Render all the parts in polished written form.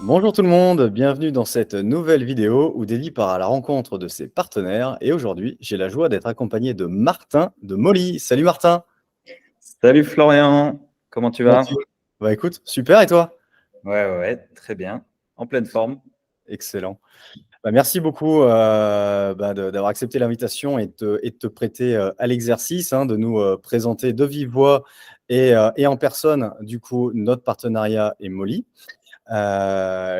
Bonjour tout le monde, bienvenue dans cette nouvelle vidéo où Daily part à la rencontre de ses partenaires. Et aujourd'hui, j'ai la joie d'être accompagné de Martin de Molly. Salut Martin, Salut Florian, comment tu comment vas? tu vas? Bah écoute, super et toi? Ouais, très bien, en pleine forme. Excellent. Bah, merci beaucoup d'avoir accepté l'invitation et de te prêter à l'exercice, hein, de nous présenter de vive voix et en personne, du coup, notre partenariat et Molly.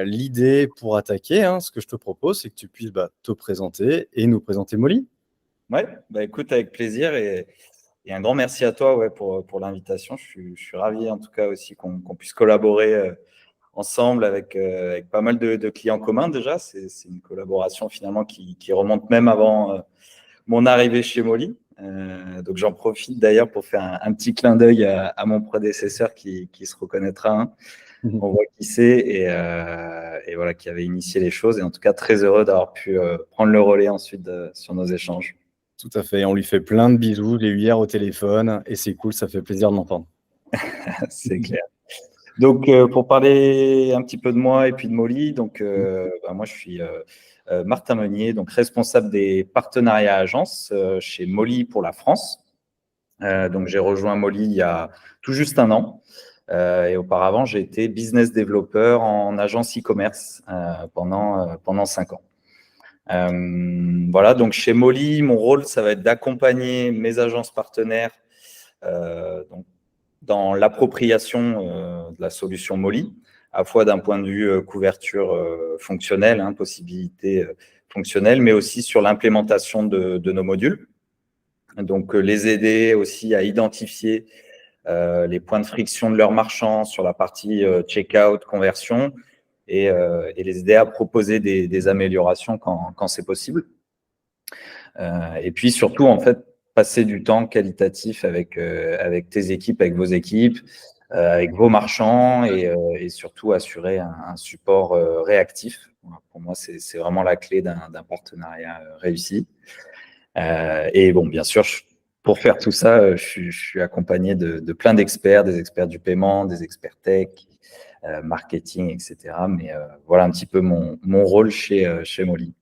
L'idée pour attaquer, hein, ce que je te propose, c'est que tu puisses te présenter et nous présenter Molly. Ouais, bah écoute, avec plaisir et un grand merci à toi ouais, pour l'invitation. Je suis ravi en tout cas aussi qu'on puisse collaborer ensemble avec pas mal de clients communs déjà. C'est une collaboration finalement qui remonte même avant mon arrivée chez Molly. Donc j'en profite d'ailleurs pour faire un petit clin d'œil à mon prédécesseur qui se reconnaîtra, hein. On voit qui c'est et voilà, qui avait initié les choses. Et en tout cas, très heureux d'avoir pu prendre le relais ensuite sur nos échanges. Tout à fait, on lui fait plein de bisous, j'ai eu hier au téléphone et c'est cool, ça fait plaisir de l'entendre. C'est clair. Donc, pour parler un petit peu de moi et puis de Molly, donc, moi, je suis Martin Meunier, donc responsable des partenariats agences chez Molly pour la France. Donc, j'ai rejoint Molly il y a tout juste un an. Et auparavant, j'ai été business developer en agence e-commerce pendant 5 ans. Voilà, donc chez Molly, mon rôle, ça va être d'accompagner mes agences partenaires donc, dans l'appropriation de la solution Molly, à la fois d'un point de vue couverture fonctionnelle, hein, possibilité fonctionnelle, mais aussi sur l'implémentation de nos modules. Donc, les aider aussi à identifier les points de friction de leurs marchands sur la partie checkout, conversion, et les aider à proposer des améliorations quand c'est possible. Et puis surtout, en fait, passer du temps qualitatif avec tes équipes, avec vos équipes, avec vos marchands et surtout assurer un support réactif. Voilà, pour moi, c'est vraiment la clé d'un partenariat réussi. Et bon, bien sûr, pour faire tout ça, je suis accompagné de plein d'experts, des experts du paiement, des experts tech, marketing, etc. Mais voilà un petit peu mon rôle chez Molly.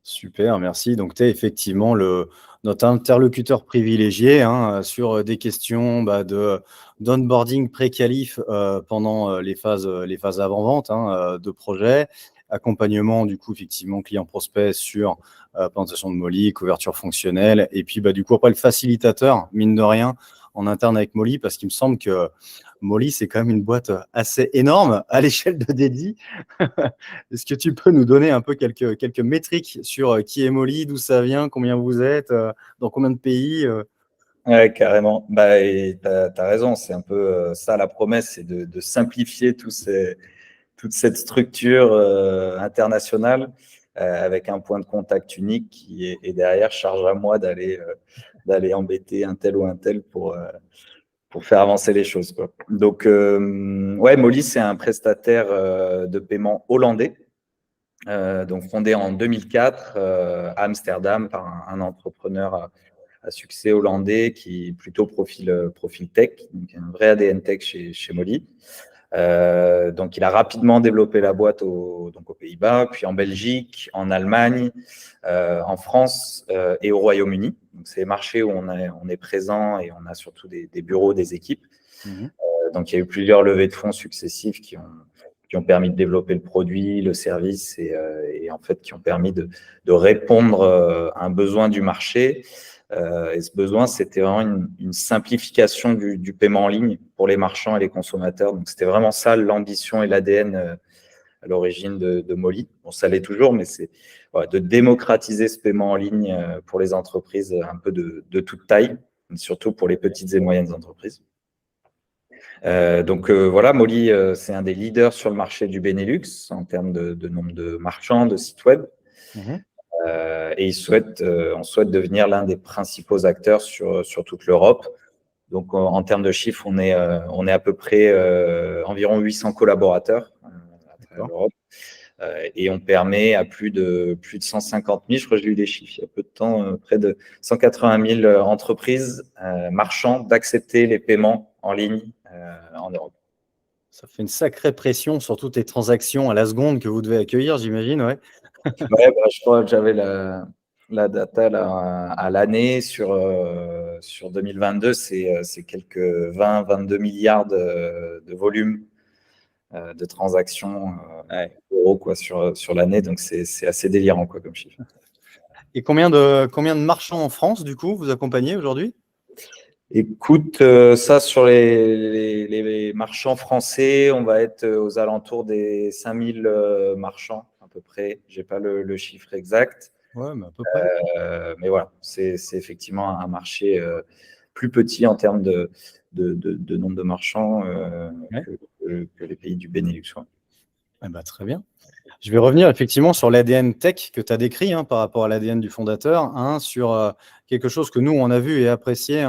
Super, merci. Donc, tu es effectivement notre interlocuteur privilégié, hein, sur des questions d'onboarding pré-qualif pendant les phases avant-vente, hein, de projet, accompagnement, du coup, effectivement, client-prospect sur présentation de Molly, couverture fonctionnelle, et puis, du coup, après, le facilitateur, mine de rien, en interne avec Molly, parce qu'il me semble que Molly, c'est quand même une boîte assez énorme à l'échelle de Dedi. Est-ce que tu peux nous donner un peu quelques métriques sur qui est Molly, d'où ça vient, combien vous êtes, dans combien de pays Ouais, carrément. Et t'as raison, c'est un peu ça la promesse, c'est de simplifier toute cette structure internationale avec un point de contact unique et derrière charge à moi d'aller embêter un tel ou un tel pour faire avancer les choses, quoi. Donc, ouais, Molly, c'est un prestataire de paiement hollandais, donc fondé en 2004 à Amsterdam par un entrepreneur à succès hollandais qui est plutôt profil tech, donc un vrai ADN tech chez Molly. Donc, il a rapidement développé la boîte donc aux Pays-Bas, puis en Belgique, en Allemagne, en France et au Royaume-Uni. Donc, c'est les marchés où on est présent et on a surtout des bureaux, des équipes. Donc, il y a eu plusieurs levées de fonds successives qui ont permis de développer le produit, le service et en fait qui ont permis de répondre à un besoin du marché. Et ce besoin, c'était vraiment une simplification du paiement en ligne pour les marchands et les consommateurs. Donc, c'était vraiment ça l'ambition et l'ADN à l'origine de Molly. Bon, ça l'est toujours, mais c'est voilà, de démocratiser ce paiement en ligne pour les entreprises un peu de toute taille, surtout pour les petites et moyennes entreprises. Donc voilà, Molly, c'est un des leaders sur le marché du Benelux en termes de nombre de marchands, de sites web. Et on souhaite devenir l'un des principaux acteurs sur toute l'Europe. Donc, en termes de chiffres, on est à peu près environ 800 collaborateurs à travers l'Europe. Et on permet à plus de 150 000, je crois que j'ai eu les chiffres il y a peu de temps, près de 180 000 entreprises, marchands, d'accepter les paiements en ligne en Europe. Ça fait une sacrée pression sur toutes les transactions à la seconde que vous devez accueillir, j'imagine, ouais. Ouais, bah, je crois que j'avais la data là, à l'année sur 2022, c'est quelques 20-22 milliards de volume de transactions Ouais. euros quoi, sur l'année. Donc, c'est assez délirant quoi, comme chiffre. Et combien de marchands en France, du coup, vous accompagnez aujourd'hui? Écoute, ça, sur les marchands français, on va être aux alentours des 5000 marchands à peu près. Je n'ai pas le chiffre exact. Ouais, mais à peu près. Mais voilà, c'est effectivement un marché plus petit en termes de nombre de marchands Ouais. que les pays du Benelux. Ouais. Eh ben, très bien. Je vais revenir effectivement sur l'ADN tech que tu as décrit par rapport à l'ADN du fondateur, sur quelque chose que nous, on a vu et apprécié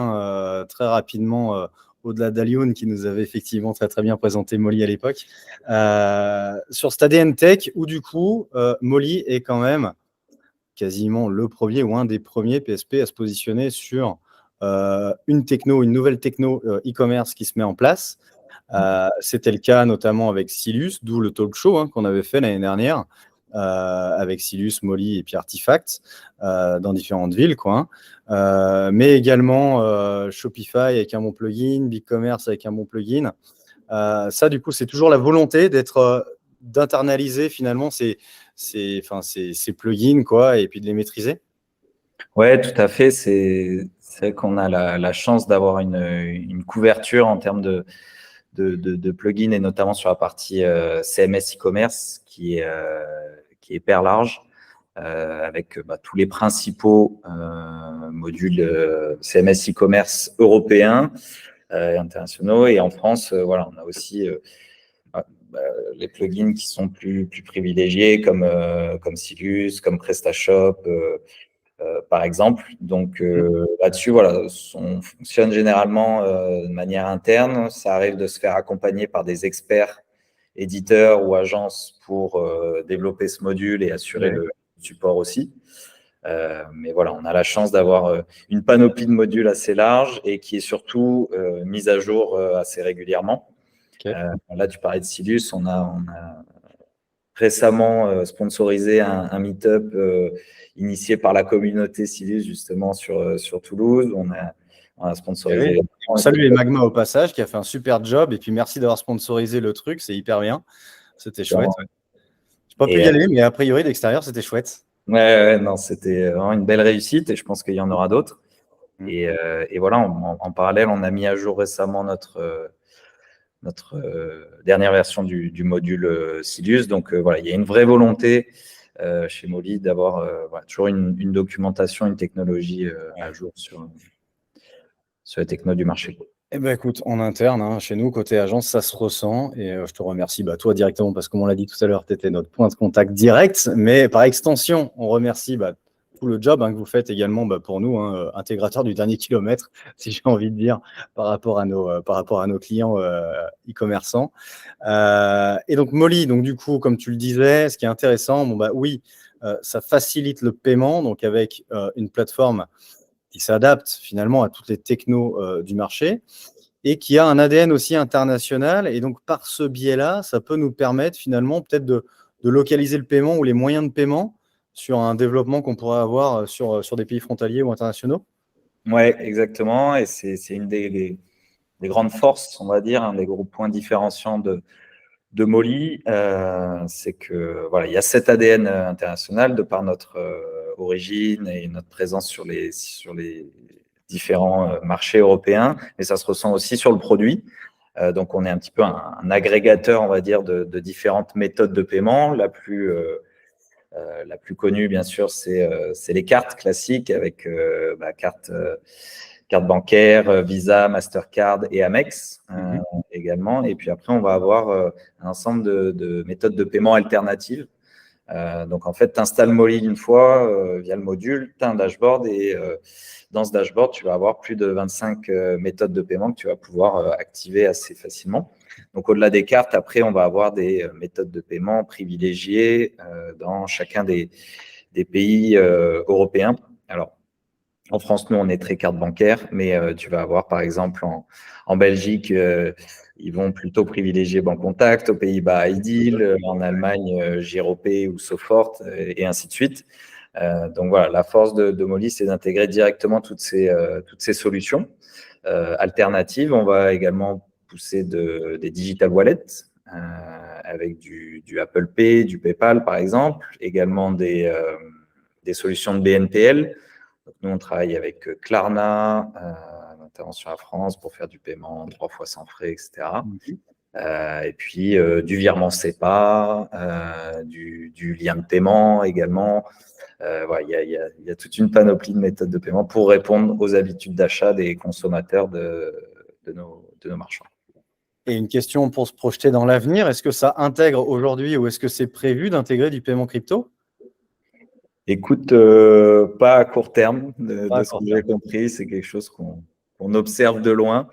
très rapidement, au-delà d'Alioun qui nous avait effectivement très très bien présenté Molly à l'époque, sur cet ADN tech où du coup, Molly est quand même quasiment le premier ou un des premiers PSP à se positionner sur une nouvelle techno e-commerce qui se met en place. C'était le cas notamment avec Silus, d'où le talk show qu'on avait fait l'année dernière, avec Silus, Molly et puis Artifact, dans différentes villes, quoi. Mais également Shopify avec un bon plugin, BigCommerce avec un bon plugin. Ça, du coup, c'est toujours la volonté d'internaliser finalement ces plugins, quoi, et puis de les maîtriser. Ouais, tout à fait. C'est vrai qu'on a la chance d'avoir une couverture en termes de plugins et notamment sur la partie CMS e-commerce qui est hyper large avec tous les principaux modules CMS e-commerce européens et internationaux. Et en France, voilà, on a aussi les plugins qui sont plus privilégiés comme Silus, comme PrestaShop. Par exemple. Donc là-dessus, voilà, on fonctionne généralement de manière interne. Ça arrive de se faire accompagner par des experts, éditeurs ou agences pour développer ce module et assurer Ouais. le support aussi. Mais voilà, on a la chance d'avoir une panoplie de modules assez large et qui est surtout mise à jour assez régulièrement. Okay. Là, tu parlais de Silus, on a récemment sponsorisé un meet-up initié par la communauté Silus justement sur Toulouse. On a sponsorisé. Oui. On salue les Magma au passage, qui a fait un super job. Et puis merci d'avoir sponsorisé le truc, c'est hyper bien. C'était chouette. Ouais. Je n'ai pas pu y aller, mais a priori, d'extérieur, c'était chouette. Ouais, non, c'était vraiment une belle réussite et je pense qu'il y en aura d'autres. Et voilà, en parallèle, on a mis à jour récemment notre dernière version du module Silus. Donc voilà, il y a une vraie volonté chez Molly d'avoir toujours une documentation, une technologie à jour sur les technos du marché. Eh ben, écoute, en interne, chez nous, côté agence, ça se ressent. Et je te remercie, toi directement, parce que comme on l'a dit tout à l'heure, tu étais notre point de contact direct. Mais par extension, on remercie tout le job que vous faites également pour nous, intégrateurs du dernier kilomètre, si j'ai envie de dire, par rapport à nos clients e-commerçants. Et donc, Molly, donc, du coup, comme tu le disais, ce qui est intéressant, oui, ça facilite le paiement, donc avec une plateforme qui s'adapte finalement à toutes les technos du marché et qui a un ADN aussi international. Et donc, par ce biais-là, ça peut nous permettre finalement peut-être de localiser le paiement ou les moyens de paiement sur un développement qu'on pourrait avoir sur des pays frontaliers ou internationaux. Oui, exactement. Et c'est une des grandes forces, on va dire, un des gros points différenciants de Molly. C'est que voilà, il y a cet ADN international de par notre origine et notre présence sur les différents marchés européens, mais ça se ressent aussi sur le produit. Donc, on est un petit peu un agrégateur, on va dire, de différentes méthodes de paiement. La plus connue, bien sûr, c'est les cartes classiques avec carte bancaire, Visa, Mastercard et Amex également. Et puis après, on va avoir un ensemble de méthodes de paiement alternatives. Donc, en fait, tu installes Molly une fois via le module, tu as un dashboard et dans ce dashboard, tu vas avoir plus de 25 méthodes de paiement que tu vas pouvoir activer assez facilement. Donc, au-delà des cartes, après, on va avoir des méthodes de paiement privilégiées dans chacun des pays européens. Alors, En France, nous, on est très carte bancaire, mais tu vas avoir, par exemple, en Belgique, ils vont plutôt privilégier Bancontact, aux Pays-Bas, iDeal, en Allemagne, Giropay ou Sofort, et ainsi de suite. Donc voilà, la force de Molly, c'est d'intégrer directement toutes ces solutions alternatives. On va également pousser des digital wallets avec du Apple Pay, du PayPal, par exemple, également des solutions de BNPL. Donc, nous, on travaille avec Klarna, notamment sur la France, pour faire du paiement 3 fois sans frais, etc. Et puis, du virement SEPA, du lien de paiement également. Voilà, il y a toute une panoplie de méthodes de paiement pour répondre aux habitudes d'achat des consommateurs de nos marchands. Et une question pour se projeter dans l'avenir, est-ce que ça intègre aujourd'hui ou est-ce que c'est prévu d'intégrer du paiement crypto? Écoute, pas à court terme, de ce que j'ai compris, c'est quelque chose qu'on observe de loin.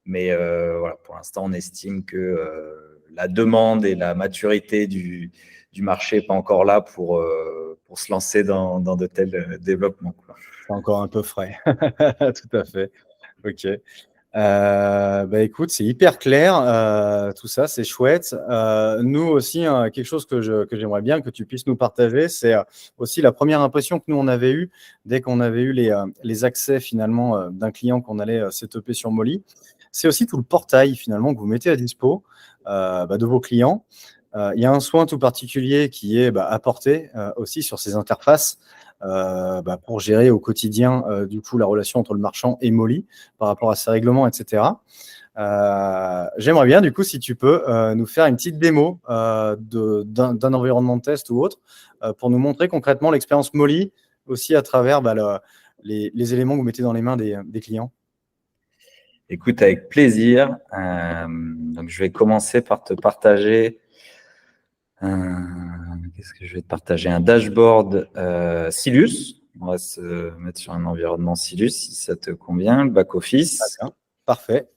Mais voilà, pour l'instant, on estime que la demande et la maturité du marché n'est pas encore là pour se lancer dans de tels développements, quoi. C'est encore un peu frais. Tout à fait. Ok. Bah écoute, c'est hyper clair, tout ça, c'est chouette. Nous aussi, hein, quelque chose que j'aimerais bien que tu puisses nous partager, c'est aussi la première impression que nous on avait eue dès qu'on avait eu les accès finalement d'un client qu'on allait setuper sur Molly. C'est aussi tout le portail finalement que vous mettez à dispo de vos clients. Il y a un soin tout particulier qui est apporté aussi sur ces interfaces. Pour gérer au quotidien du coup la relation entre le marchand et Molly par rapport à ses règlements, etc. J'aimerais bien du coup si tu peux nous faire une petite démo d'un environnement de test ou autre pour nous montrer concrètement l'expérience Molly aussi à travers les éléments que vous mettez dans les mains des clients. Écoute, avec plaisir. Donc, je vais commencer par te partager. Qu'est-ce que je vais te partager? Un dashboard Silus. On va se mettre sur un environnement Silus si ça te convient, le back-office. Parfait.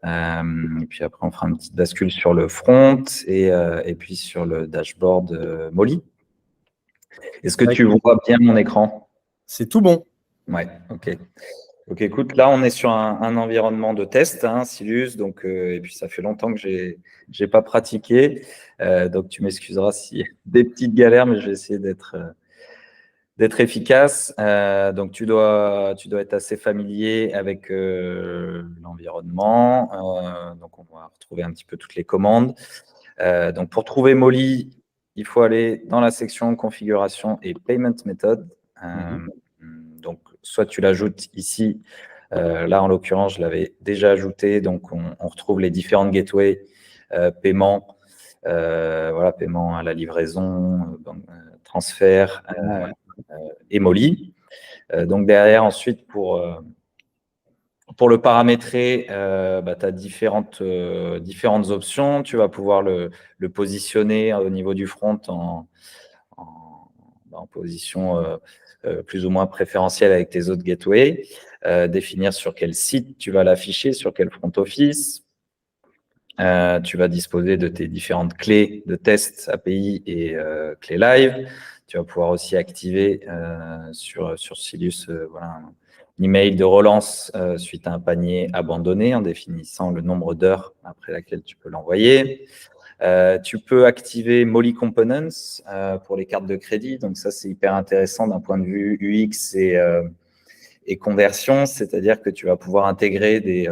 Et puis après, on fera une petite bascule sur le front et puis sur le dashboard Molly. Est-ce que tu vois bien mon écran? C'est tout bon. Ouais, ok. Donc, écoute, là, on est sur un environnement de test, hein, Silus, donc, et puis ça fait longtemps que j'ai pas pratiqué, donc tu m'excuseras s'il y a des petites galères, mais je vais essayer d'être efficace. Donc, tu dois être assez familier avec l'environnement. Donc, on va retrouver un petit peu toutes les commandes. Donc, pour trouver Molly, il faut aller dans la section configuration et payment method. Donc, soit tu l'ajoutes ici. Là, en l'occurrence, je l'avais déjà ajouté. Donc, on retrouve les différentes gateways, paiement, voilà, paiement à la livraison, transfert et Molly. Donc, derrière, ensuite, pour le paramétrer, tu as différentes options. Tu vas pouvoir le positionner au niveau du front en position plus ou moins préférentielle avec tes autres gateways. Définir sur quel site tu vas l'afficher, sur quel front office. Tu vas disposer de tes différentes clés de test API et clés live. Tu vas pouvoir aussi activer sur Silus voilà, un email de relance suite à un panier abandonné en définissant le nombre d'heures après laquelle tu peux l'envoyer. Tu peux activer Molly Components pour les cartes de crédit. Donc ça, c'est hyper intéressant d'un point de vue UX et conversion, c'est-à-dire que tu vas pouvoir intégrer des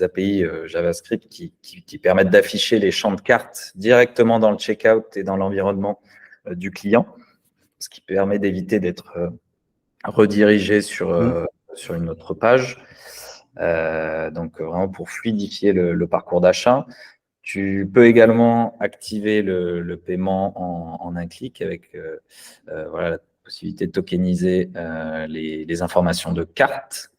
API JavaScript qui permettent d'afficher les champs de cartes directement dans le checkout et dans l'environnement du client, ce qui permet d'éviter d'être redirigé sur une autre page. Donc, vraiment pour fluidifier le parcours d'achat. Tu peux également activer le paiement en un clic avec voilà, la possibilité de tokeniser les informations de carte.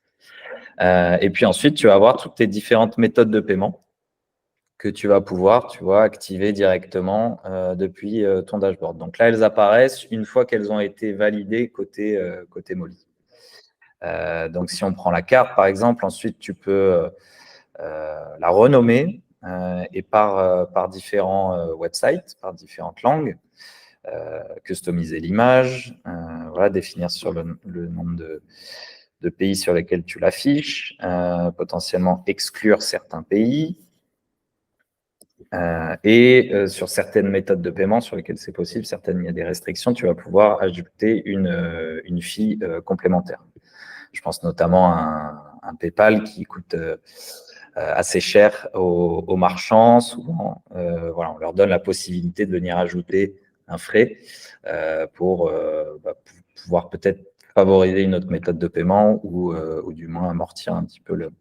Et puis ensuite, tu vas avoir toutes tes différentes méthodes de paiement que tu vas pouvoir, activer directement depuis ton dashboard. Donc là, elles apparaissent une fois qu'elles ont été validées côté Molly. Donc, si on prend la carte, par exemple, ensuite, tu peux la renommer et par différents websites, par différentes langues. customiser l'image, voilà, définir sur le nombre de pays sur lesquels tu l'affiches, potentiellement exclure certains pays, et sur certaines méthodes de paiement sur lesquelles c'est possible, certaines il y a des restrictions, tu vas pouvoir ajouter une fee complémentaire. Je pense notamment à un PayPal qui coûte assez cher aux marchands. Souvent, voilà, on leur donne la possibilité de venir ajouter un frais pour pouvoir peut-être favoriser une autre méthode de paiement ou du moins amortir un petit peu le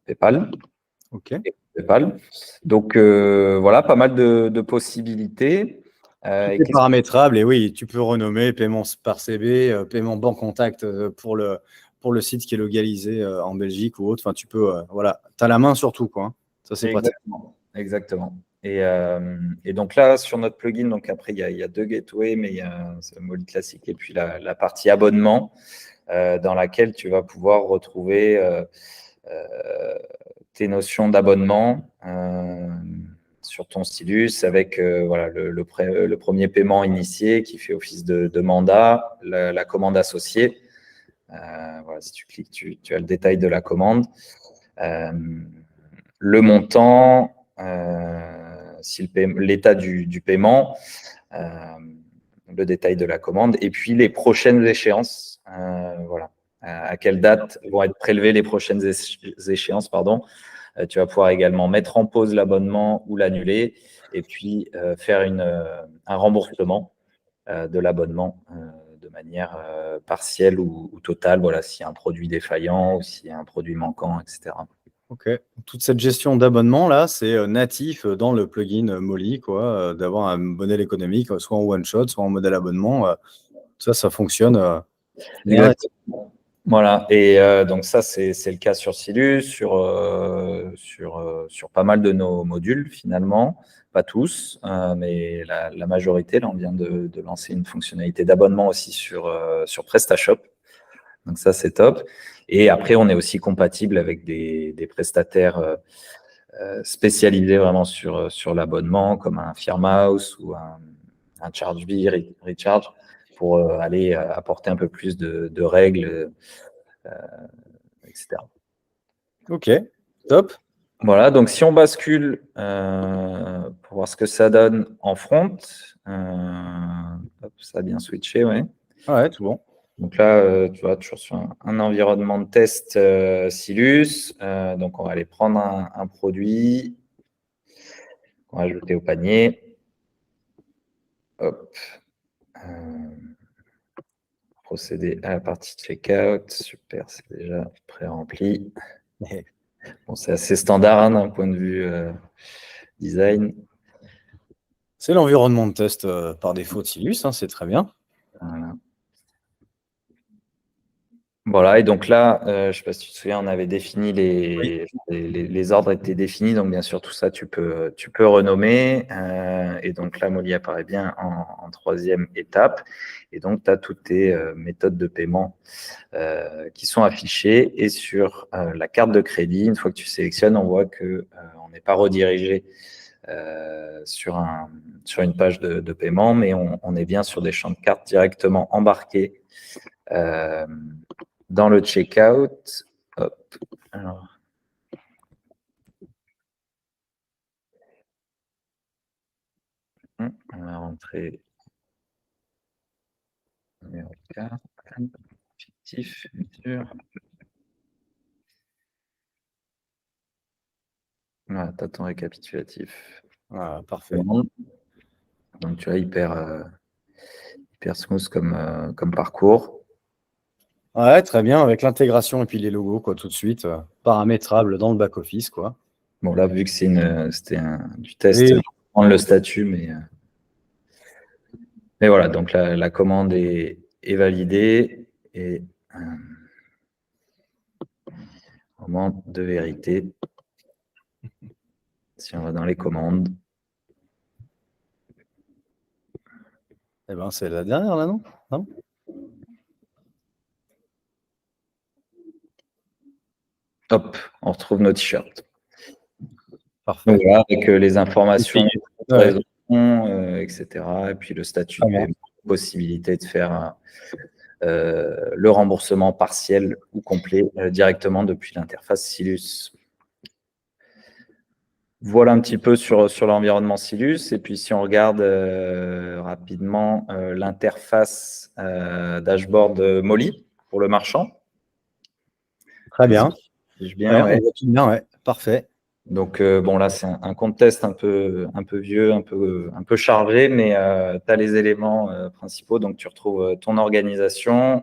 PayPal. Ok. PayPal. Donc, voilà, pas mal de possibilités. Tout est paramétrable et oui, tu peux renommer paiement par CB, paiement banque contact pour le site qui est localisé en Belgique ou autre. Enfin, tu peux, voilà, tu as la main sur tout, quoi. Hein. Ça, c'est pratique. Exactement. Et donc là, sur notre plugin, donc après, il y a deux gateways, mais il y a le mode classique et puis la partie abonnement dans laquelle tu vas pouvoir retrouver tes notions d'abonnement sur ton Stylus avec voilà, le premier paiement initié qui fait office de mandat, la commande associée. Voilà, si tu cliques, tu as le détail de la commande. Le montant, l'état du paiement, le détail de la commande, et puis les prochaines échéances. Voilà. À quelle date vont être prélevées les prochaines échéances, pardon. Tu vas pouvoir également mettre en pause l'abonnement ou l'annuler, et puis faire un remboursement de l'abonnement de manière partielle ou totale, voilà, s'il y a un produit défaillant ou s'il y a un produit manquant, etc. Ok. Toute cette gestion d'abonnement là, c'est natif dans le plugin Molly, quoi, d'avoir un modèle économique, soit en one shot, soit en modèle abonnement. Ça fonctionne. Exactement. Voilà. Et donc ça, c'est le cas sur Silus, sur pas mal de nos modules finalement, pas tous, mais la majorité. Là, on vient de lancer une fonctionnalité d'abonnement aussi sur PrestaShop. Donc ça, c'est top. Et après, on est aussi compatible avec des prestataires spécialisés vraiment sur l'abonnement, comme un Firmhouse ou un ChargeBee, Recharge, pour aller apporter un peu plus de règles, etc. Ok, top. Voilà, donc si on bascule pour voir ce que ça donne en front, hop, ça a bien switché, ouais. Ouais, tout bon. Donc là, tu vois, toujours sur un environnement de test Silus. Donc, on va aller prendre un produit, on va ajouter au panier. Hop. Procéder à la partie checkout. Super, c'est déjà pré-rempli. Bon, c'est assez standard hein, d'un point de vue design. C'est l'environnement de test par défaut de Silus, hein, c'est très bien. Voilà. Voilà, et donc là, je ne sais pas si tu te souviens, on avait défini les ordres étaient définis, donc bien sûr, tout ça, tu peux renommer. Et donc là, Molly apparaît bien en troisième étape. Et donc, tu as toutes tes méthodes de paiement qui sont affichées. Et sur la carte de crédit, une fois que tu sélectionnes, on voit qu'on n'est pas redirigé sur une page de paiement, mais on est bien sur des champs de cartes directement embarqués dans le checkout. Hop. Alors. On va rentrer numéro 4, fictif, bien sûr. Voilà, tu as ton récapitulatif. Voilà, parfait. Donc, tu vois, hyper smooth comme parcours. Ouais, très bien, avec l'intégration et puis les logos, quoi, tout de suite, paramétrable dans le back-office, quoi. Bon, là, vu que c'était du test, Et... je vais prendre le statut, mais voilà, donc la commande est validée et moment de vérité. Si on va dans les commandes. Eh ben, c'est la dernière, là, non? Non. Hop, on retrouve nos t-shirts. Parfait. Donc voilà, avec les informations, Ouais. etc. Et puis le statut Très de bien. paiement, possibilité de faire le remboursement partiel ou complet directement depuis l'interface Silus. Voilà un petit peu sur l'environnement Silus. Et puis, si on regarde rapidement l'interface dashboard Molly pour le marchand. Très bien. Bien, ouais. On voit tout bien, ouais. Parfait. Donc, bon, là, c'est un compte test un peu vieux, un peu chargé, mais tu as les éléments principaux. Donc, tu retrouves ton organisation.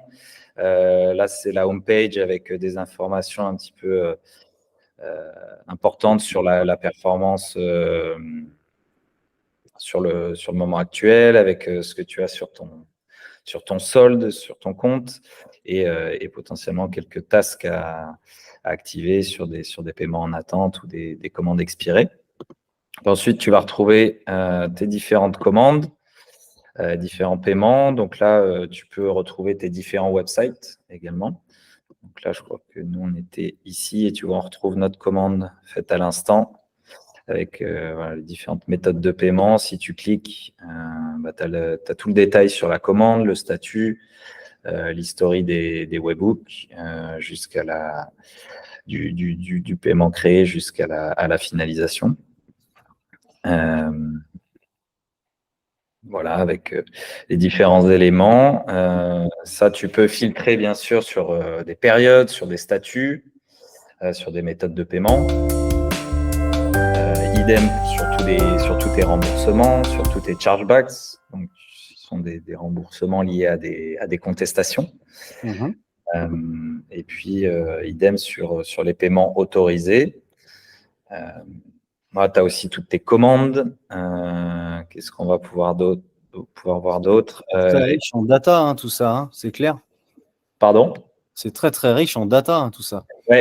Là, c'est la home page avec des informations un petit peu importantes sur la performance sur le moment actuel, avec ce que tu as sur ton solde, sur ton compte, et potentiellement quelques tasks à activer sur des paiements en attente ou des commandes expirées. Ensuite, tu vas retrouver tes différentes commandes, différents paiements. Donc là, tu peux retrouver tes différents websites également. Donc là, je crois que nous, on était ici et tu vois, on retrouve notre commande faite à l'instant avec voilà, les différentes méthodes de paiement. Si tu cliques, tu as tout le détail sur la commande, le statut, l'historie des webhooks, jusqu'à du paiement créé jusqu'à la finalisation. Voilà, avec les différents éléments. Ça, tu peux filtrer, bien sûr, sur des périodes, sur des statuts, sur des méthodes de paiement. Idem sur tous tes remboursements, sur tous tes chargebacks. Donc, ce sont des remboursements liés à des contestations. Et puis, idem sur les paiements autorisés. Tu as aussi toutes tes commandes. Qu'est-ce qu'on va pouvoir voir d'autre? Très riche en data, hein, tout ça, hein, c'est clair. Pardon? C'est très, très riche en data, hein, tout ça. Oui,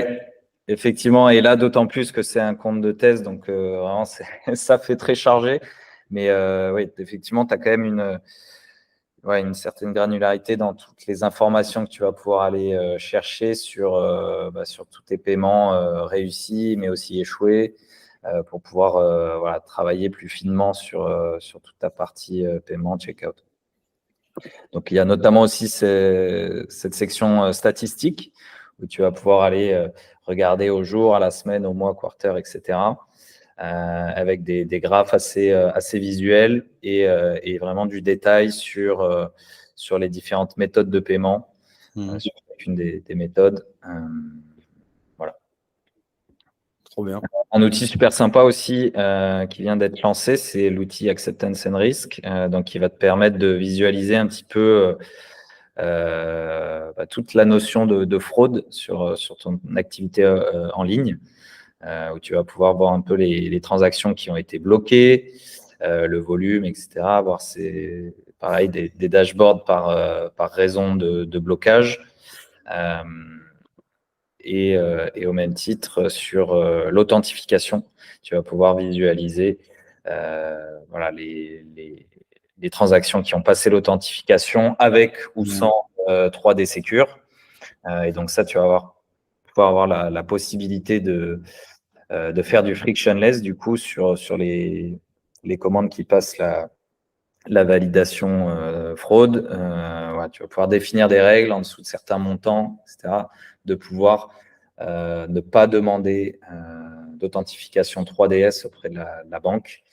effectivement. Et là, d'autant plus que c'est un compte de test, donc vraiment, ça fait très chargé. Mais oui, effectivement, tu as quand même une certaine granularité dans toutes les informations que tu vas pouvoir aller chercher sur tous tes paiements réussis, mais aussi échoués, pour pouvoir voilà, travailler plus finement sur toute ta partie paiement, checkout. Donc, il y a notamment aussi cette section statistique où tu vas pouvoir aller regarder au jour, à la semaine, au mois, quarter, etc. Avec des graphes assez visuels et vraiment du détail sur les différentes méthodes de paiement, sur chacune des méthodes. Voilà. Trop bien. Un outil super sympa aussi qui vient d'être lancé, c'est l'outil Acceptance and Risk, donc qui va te permettre de visualiser un petit peu toute la notion de fraude sur ton activité en ligne, où tu vas pouvoir voir un peu les transactions qui ont été bloquées, le volume, etc. Voir pareil des dashboards par raison de blocage. Et au même titre, sur l'authentification, tu vas pouvoir visualiser voilà, les transactions qui ont passé l'authentification avec ou sans 3D Secure. Et donc ça, tu vas pouvoir avoir la possibilité de faire du frictionless, du coup, sur les commandes qui passent la validation fraude. Ouais, tu vas pouvoir définir des règles en dessous de certains montants, etc., de pouvoir ne pas demander d'authentification 3DS auprès de la banque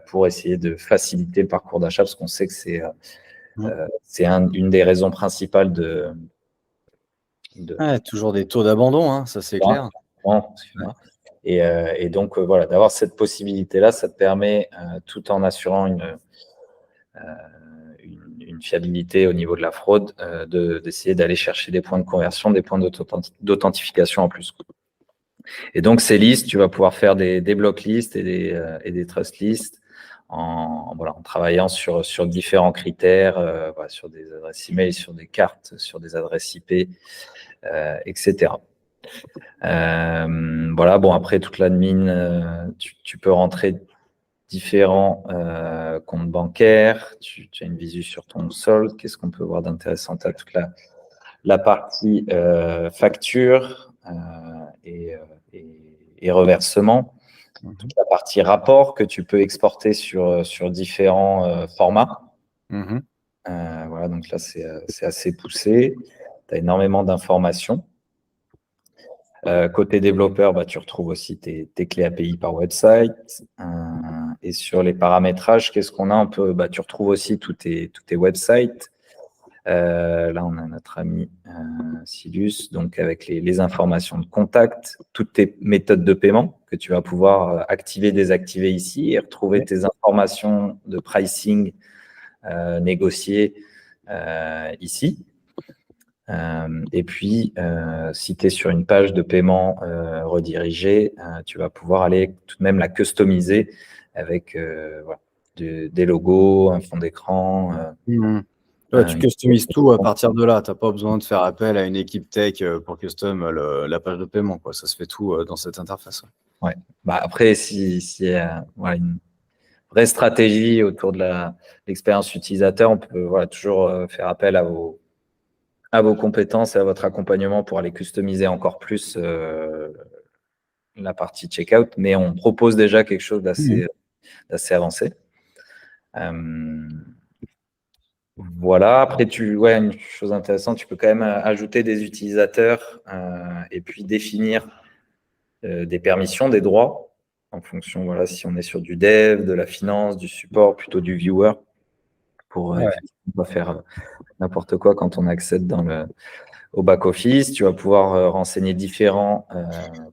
pour essayer de faciliter le parcours d'achat, parce qu'on sait que c'est une des raisons principales toujours des taux d'abandon, hein, ça c'est clair. Et donc, voilà, d'avoir cette possibilité-là, ça te permet, tout en assurant une fiabilité au niveau de la fraude, d'essayer d'aller chercher des points de conversion, des points d'authentification en plus. Et donc, ces listes, tu vas pouvoir faire des block lists et des trust lists en travaillant sur différents critères, sur des adresses email, sur des cartes, sur des adresses IP, etc. Voilà, bon, après, toute l'admin, tu peux rentrer différents comptes bancaires, tu as une visu sur ton solde. Qu'est-ce qu'on peut voir d'intéressant? Tu as toute la partie facture et reversement. Mhm. la partie rapport que tu peux exporter sur différents formats. Mhm. Voilà, donc là, c'est assez poussé. Tu as énormément d'informations. Côté développeur, tu retrouves aussi tes clés API par website. Et sur les paramétrages, qu'est-ce qu'on a? Tu retrouves aussi tous tes websites. Là, on a notre ami Silus, donc avec les informations de contact, toutes tes méthodes de paiement que tu vas pouvoir activer, désactiver ici et retrouver tes informations de pricing négociées ici. Et puis, si tu es sur une page de paiement redirigée, tu vas pouvoir aller tout de même la customiser avec voilà, des logos, un fond d'écran. Mhm. Ouais, tu customises tout à partir de là. Tu n'as pas besoin de faire appel à une équipe tech pour custom la page de paiement, quoi. Ça se fait tout dans cette interface. Ouais. Après, si voilà, une vraie stratégie autour de l'expérience utilisateur, on peut voilà, toujours faire appel à vos compétences et à votre accompagnement pour aller customiser encore plus la partie checkout, mais on propose déjà quelque chose d'assez avancé. Voilà, après, une chose intéressante, tu peux quand même ajouter des utilisateurs et puis définir des permissions, des droits, en fonction, voilà, si on est sur du dev, de la finance, du support, plutôt du viewer, pour effectivement pas faire n'importe quoi quand on accède au back-office. Tu vas pouvoir renseigner différents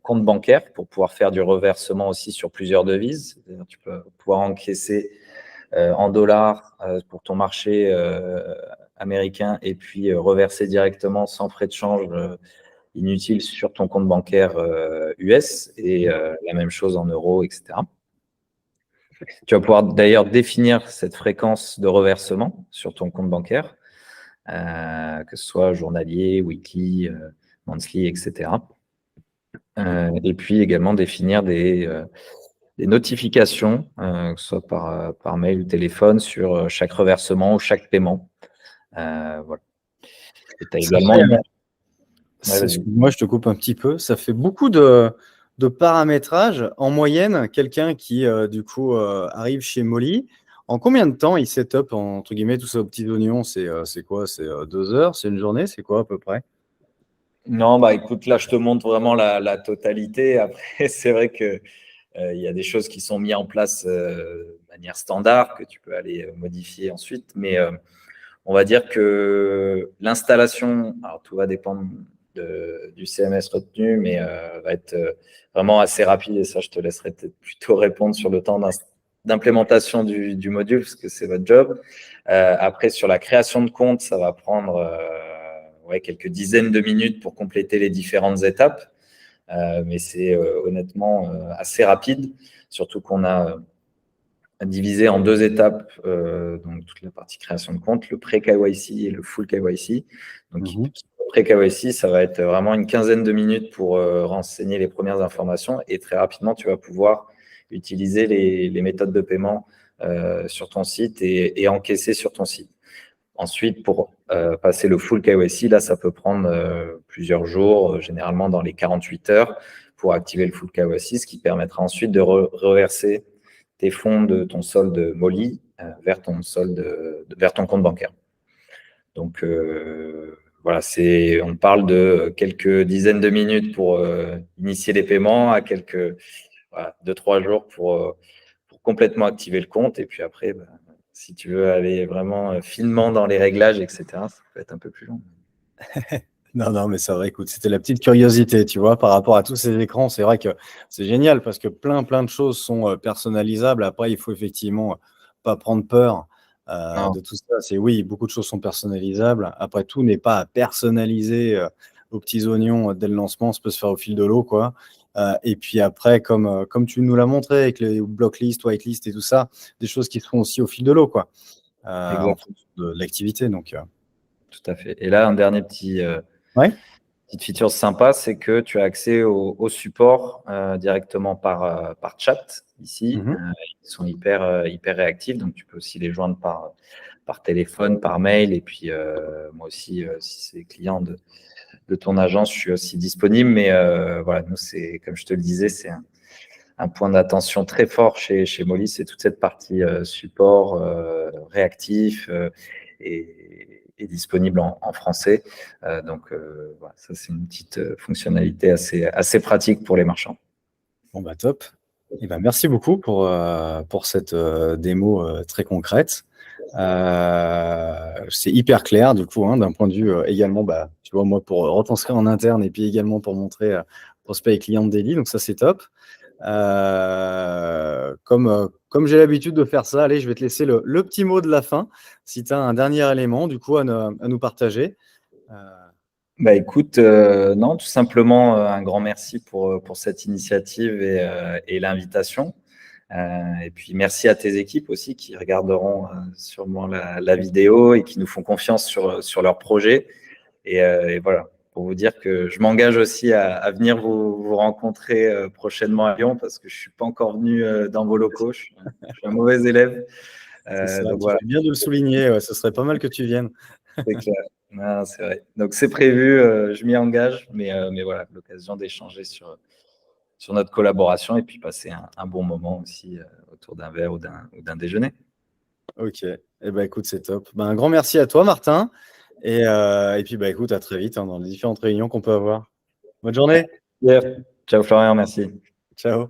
comptes bancaires pour pouvoir faire du reversement aussi sur plusieurs devises. Tu peux pouvoir encaisser en dollars pour ton marché américain et puis reverser directement sans frais de change inutile sur ton compte bancaire US et la même chose en euros, etc. Tu vas pouvoir d'ailleurs définir cette fréquence de reversement sur ton compte bancaire, que ce soit journalier, weekly, monthly, etc. Et puis également définir des notifications, que ce soit par mail ou téléphone, sur chaque reversement ou chaque paiement. Voilà. Et tu as également Excuse-moi, je te coupe un petit peu. Ça fait beaucoup de paramétrage. En moyenne, quelqu'un qui, du coup, arrive chez Molly, en combien de temps il set-up, entre guillemets, tout ça aux petits oignons? C'est quoi? C'est 2 heures? C'est une journée? C'est quoi à peu près? Non, écoute, là, je te montre vraiment la totalité. Après, c'est vrai que il y a des choses qui sont mises en place de manière standard que tu peux aller modifier ensuite. Mais on va dire que l'installation, alors tout va dépendre du CMS retenu, mais va être vraiment assez rapide. Et ça, je te laisserai peut-être plutôt répondre sur le temps d'implémentation du module, parce que c'est votre job. Après, sur la création de compte, ça va prendre quelques dizaines de minutes pour compléter les différentes étapes. Mais c'est honnêtement assez rapide, surtout qu'on a divisé en 2 étapes, donc toute la partie création de compte, le pré-KYC et le full KYC. Donc, le pré-KYC, ça va être vraiment une quinzaine de minutes pour renseigner les premières informations et très rapidement, tu vas pouvoir utiliser les méthodes de paiement sur ton site et encaisser sur ton site. Ensuite, pour passer le full KYC, là, ça peut prendre plusieurs jours, généralement dans les 48 heures, pour activer le full KYC, ce qui permettra ensuite de reverser tes fonds de ton solde Molly vers ton compte bancaire. Donc, voilà, on parle de quelques dizaines de minutes pour initier les paiements, à 2-3 jours pour complètement activer le compte. Et puis après, si tu veux aller vraiment finement dans les réglages, etc., ça peut être un peu plus long. Non, non, mais c'est vrai, écoute, c'était la petite curiosité, tu vois, par rapport à tous ces écrans. C'est vrai que c'est génial parce que plein de choses sont personnalisables. Après, il faut effectivement pas prendre peur de tout ça. Oui, beaucoup de choses sont personnalisables. Après, tout n'est pas à personnaliser aux petits oignons dès le lancement. Ça peut se faire au fil de l'eau, quoi. Et puis après, comme tu nous l'as montré avec les blocklist, whitelist et tout ça, des choses qui se font aussi au fil de l'eau, quoi, en fonction de l'activité. Donc, tout à fait. Et là, un dernier petite feature sympa, c'est que tu as accès au support directement par chat ici. Ils sont hyper réactifs, donc tu peux aussi les joindre par téléphone, par mail. Et puis, moi aussi, si c'est client de ton agence, je suis aussi disponible. Mais voilà, nous, comme je te le disais, c'est un point d'attention très fort chez Molly, c'est toute cette partie support réactif et disponible en français. Donc, voilà, ça, c'est une petite fonctionnalité assez pratique pour les marchands. Bon, bah top. Et ben, merci beaucoup pour cette démo très concrète. C'est hyper clair, du coup, hein, d'un point de vue également, bah, tu vois, moi, pour retranscrire en interne et puis également pour montrer prospect et client de Daily. Donc, ça, c'est top. Comme j'ai l'habitude de faire ça, allez, je vais te laisser le petit mot de la fin, si tu as un dernier élément, du coup, à nous partager. Bah écoute, non, tout simplement un grand merci pour cette initiative et l'invitation. Et puis merci à tes équipes aussi qui regarderont sûrement la vidéo et qui nous font confiance sur leur projet. Et voilà, pour vous dire que je m'engage aussi à venir vous rencontrer prochainement à Lyon parce que je ne suis pas encore venu dans vos locaux. Je suis un mauvais élève. C'est ça, Donc tu voilà. fais bien de le souligner, ouais, ce serait pas mal que tu viennes. C'est clair. Non, c'est vrai. Donc c'est prévu, je m'y engage, mais voilà, l'occasion d'échanger sur notre collaboration et puis passer un bon moment aussi autour d'un verre ou d'un déjeuner. Ok, eh ben, écoute, c'est top. Ben, un grand merci à toi, Martin. Et puis, bah, écoute, à très vite hein, dans les différentes réunions qu'on peut avoir. Bonne journée. Yeah. Ciao Florian, merci. Ciao.